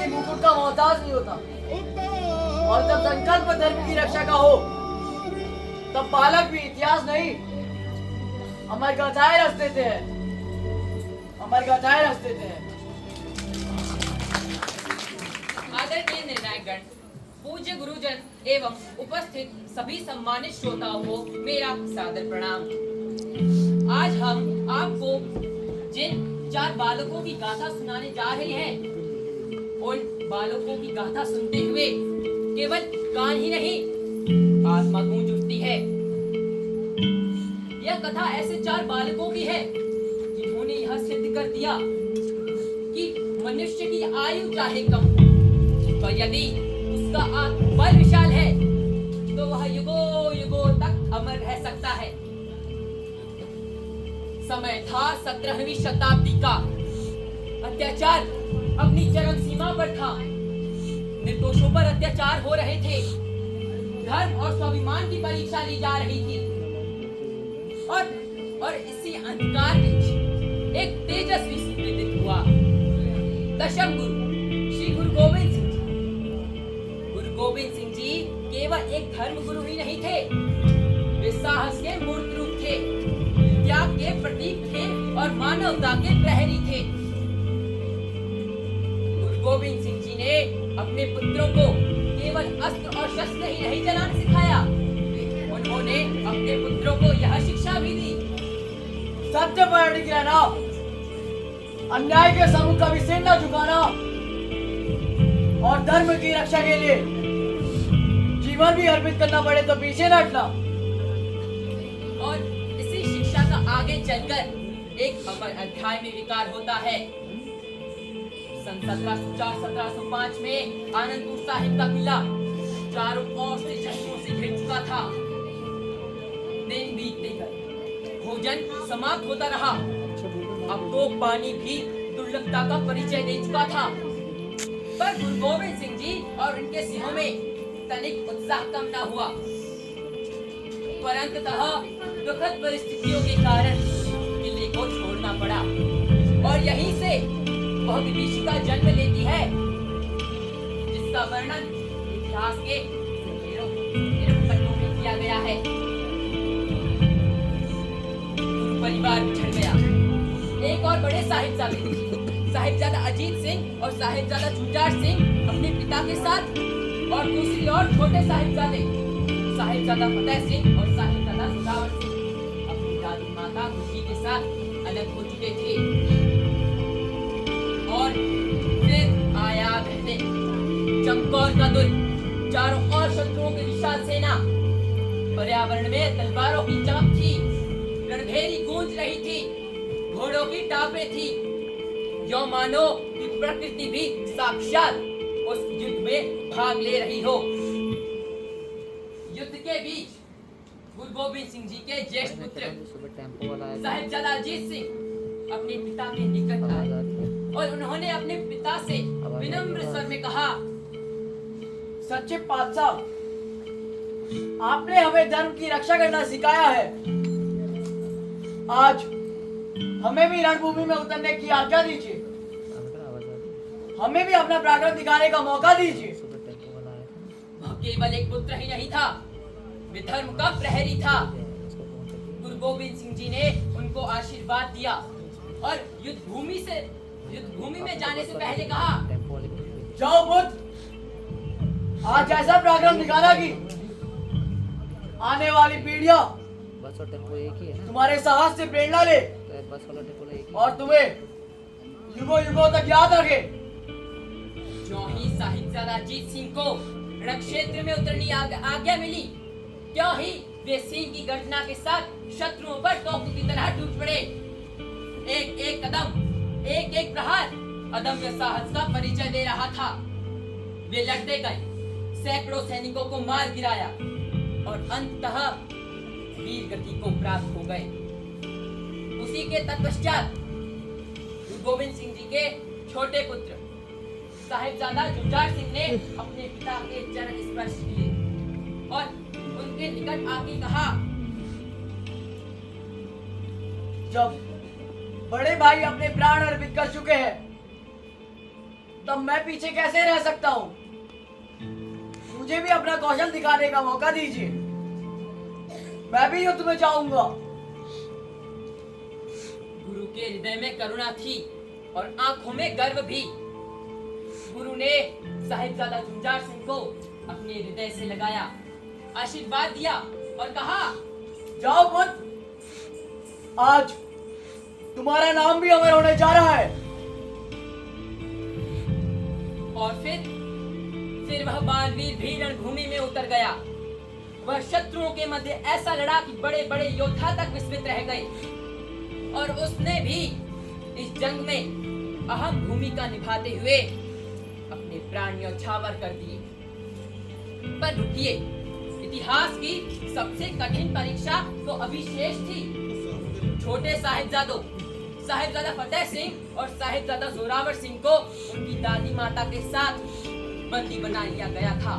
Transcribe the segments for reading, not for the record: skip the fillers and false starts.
किसी मुकुट का मोहताज नहीं होता। और जब संकल्प धर्म की रक्षा का हो तब बालक भी इतिहास नहीं अमर गाथाएं रच देते हैं, अमर गाथाएं रच देते हैं। आदरणीय निर्णायकगण, पूज्य गुरुजन एवं उपस्थित सभी सम्मानित श्रोताओं को मेरा सादर प्रणाम। आज हम आपको जिन 4 बालकों की गाथा सुनाने जा रहे हैं, उन बालकों की गाथा सुनते हुए केवल कान ही नहीं आत्मा गूंज उठती है। यह कथा ऐसे 4 बालकों की है जिन्होंने यह सिद्ध कर दिया कि मनुष्य की आयु चाहे कम हो, तो यदि उसका आत्मबल विशाल है तो वह युगों युगों तक अमर रह सकता है। समय था 17वीं शताब्दी का। अत्याचार अपनी चरम सीमा पर था। निर्दोषों पर अत्याचार हो रहे थे। धर्म और स्वाभिमान की परीक्षा ली जा रही थी। और इसी अंधकार बीच एक तेजस्वी सूर्योदय हुआ। दशम गुरु श्री गुरु गोविंद सिंह जी। गुरु गोविंद सिंह जी केवल एक धर्म गुरु ही नहीं थे, वे साहस के मूर्त रूप थे, त्याग के प्रतीक थे और मानवता के प्रहरी थे। गुरु गोविंद सिंह जी ने अपने पुत्रों को केवल अस्त्र और शस्त्र ही नहीं चलाना सिखाया, उन्होंने अपने पुत्रों को यह शिक्षा भी दी। सत्य पर अड़िग रहना, अन्याय के सम्मुख कभी सिर न झुकाना और धर्म की रक्षा के लिए जीवन भी अर्पित करना पड़े तो पीछे न हटना। और इसी शिक्षा का आगे चलकर एक अमर अध्याय में विकार होता है। सन 1704-1705 में आनंदपुर साहिब का किला चारों ओर से शस्त्रों से घिर चुका था। दिन बीतते गए, भोजन समाप्त होता रहा। अब तो पानी भी दुर्लभता का परिचय दे चुका था। पर गुरु गोविंद सिंह जी और उनके सिंहों में तनिक उत्साह कम न हुआ। परंतु दुखद परिस्थितियों के कारण किले को छोड़ना पड़ा और यहीं से वह विभीषिका जन्म लेती है, जिसका वर्णन इतिहास के पन्नों में किया गया है। परिवार बिछड़ गया। एक और बड़े साहिबजादा अजीत सिंह और साहिबजादा झुंझार सिंह अपने पिता के साथ, और दूसरी ओर छोटे साहिबजादा फतेह सिंह और साहिबजादा सुदावर सिंह अपनी दादी माता खुशी के साथ अलग हो चुके थे। और फिर आया पहले चमकौर का दुल, चारों ओर शत्रुओं की विशाल सेना। पर्यावरण में तलवारों की चमक थी, रणभेरी गूंज रही थी, घोड़ों की टापें थी, जो मानो कि प्रकृति भी साक्षात उस युद्ध में भाग ले रही हो। युद्ध के बीच गुरु गोविंद सिंह जी के ज्येष्ठ पुत्र साहिबजादा अजीत सिंह अपने पिता के निकट आए और उन्होंने अपने पिता से विनम्र स्वर में कहा, सच्चे पातशाह, आपने हमें धर्म की रक्षा करना सिखाया है। आज हमें भी रणभूमि में उतरने की आज्ञा दीजिए, हमें भी अपना पराक्रम दिखाने का मौका दीजिए। वह केवल एक पुत्र ही नहीं था, वे धर्म का प्रहरी था। गुरु गोविंद सिंह जी ने उनको आशीर्वाद दिया और युद्ध भूमि में जाने से पहले कहा, जाओ पुत्र, आज ऐसा पराक्रम दिखाना कि आने वाली पीढ़ियां तुम्हारे साहस से प्रेरणा ले और तुम्हें युगों युगों तक याद रखे। जो ही साहिबजादा अजीत सिंह को रण क्षेत्र में उतरनी आज्ञा मिली, क्यों ही वे सिंह की गर्जना के साथ शत्रुओं पर तोपों की तरह टूट पड़े। एक एक कदम, एक एक प्रहार अदम्य साहस का परिचय दे रहा था। वे लड़ते गए, सैकड़ों सैनिकों को मार गिराया और अंततः वीर गति को प्राप्त हो गए। उसी के तत्पश्चात गुरु गोविंद सिंह जी के छोटे पुत्र साहिबजादा झुंझार सिंह ने अपने पिता के चरण स्पर्श किए और उनके निकट आके कहा, जब बड़े भाई अपने प्राण अर्पित कर चुके हैं, तब मैं पीछे कैसे रह सकता हूँ? मुझे भी अपना कौशल दिखाने का मौका दीजिए। मैं भी युद्ध में जाऊंगा। गुरु के हृदय में करुणा थी और आंखों में गर्व भी। गुरु ने साहिबजादा झुंझार सिंह को अपने हृदय से लगाया, आशीर्वाद दिया और कहा, जाओ पुत्र, आज तुम्हारा नाम भी अमर होने जा रहा है। और फिर वह बालवीर भी रणभूमि में उतर गया। वह शत्रुओं के मध्य ऐसा लड़ा कि बड़े बड़े योद्धा तक विस्मित रह गए और उसने भी इस जंग में अहम भूमिका निभाते हुए अपने प्राण न्यौछावर कर दिए। पर रुकिए, इतिहास की सबसे कठिन परीक्षा तो अभी शेष थी। छोटे साहिबजादा फतेह सिंह और साहिबजादा जोरावर सिंह को उनकी दादी माता के साथ बंदी बना लिया गया था।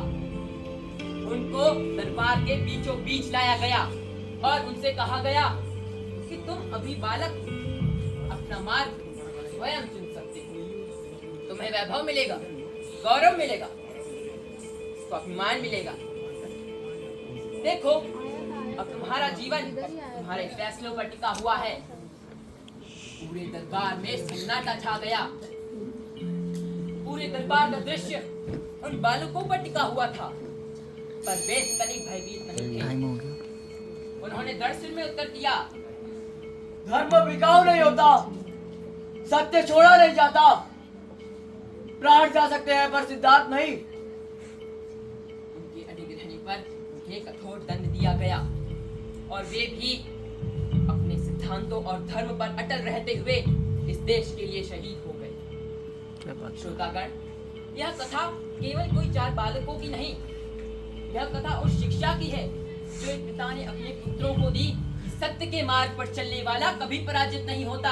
उनको दरबार के बीचों बीच लाया गया और उनसे कहा गया कि तुम अभी बालक हो, अपना मार्ग स्वयं चुन सकते हो। तुम्हें वैभव मिलेगा, गौरव मिलेगा, स्वाभिमान मिलेगा। देखो, अब तुम्हारा जीवन तुम्हारे फैसलों पर टिका हुआ है। पूरे दरबार में सन्नाटा छा गया। पूरे दरबार का दृश्य उन बालकों पर टिका हुआ था, पर वे तनिक भयभीत नहीं थे। उन्होंने दृढ़ स्वर में उत्तर दिया, धर्म बिकाऊ नहीं होता, सत्य छोड़ा नहीं जाता। प्राण जा सकते हैं पर सिद्धार्थ नहीं। उनके अडिग रहने पर उन्हें कठोर दंड दिया गया और वे भी अपने सिद्धांतों और धर्म पर अटल रहते हुए इस देश के लिए शहीद हो गए। श्रोतागण, यह कथा केवल कोई 4 बालकों की नहीं, यह कथा उस शिक्षा की है जो एक पिता ने अपने पुत्रों को दी कि सत्य के मार्ग पर चलने वाला कभी पराजित नहीं होता।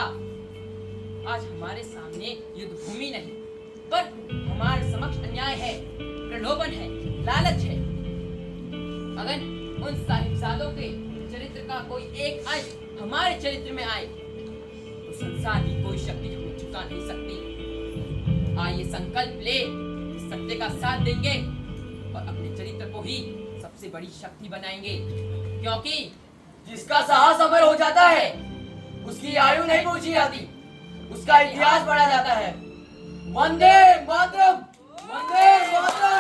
आज हमारे सामने युद्ध भूमि नहीं, पर हमारे समक्ष अन्याय है, प्रलोभन है, लालच है। अगर उन साहिबजादों के चरित्र का कोई एक अंश हमारे चरित्र में आए तो संसार की कोई शक्ति हमें झुका नहीं सकती। आइए संकल्प ले कि सत्य का साथ देंगे और अपने चरित्र को ही सबसे बड़ी शक्ति बनाएंगे, क्योंकि जिसका साहस अमर हो जाता है उसकी आयु नहीं पूछी जाती, उसका इतिहास पढ़ा जाता है। वंदे मातरम, वंदे मातरम।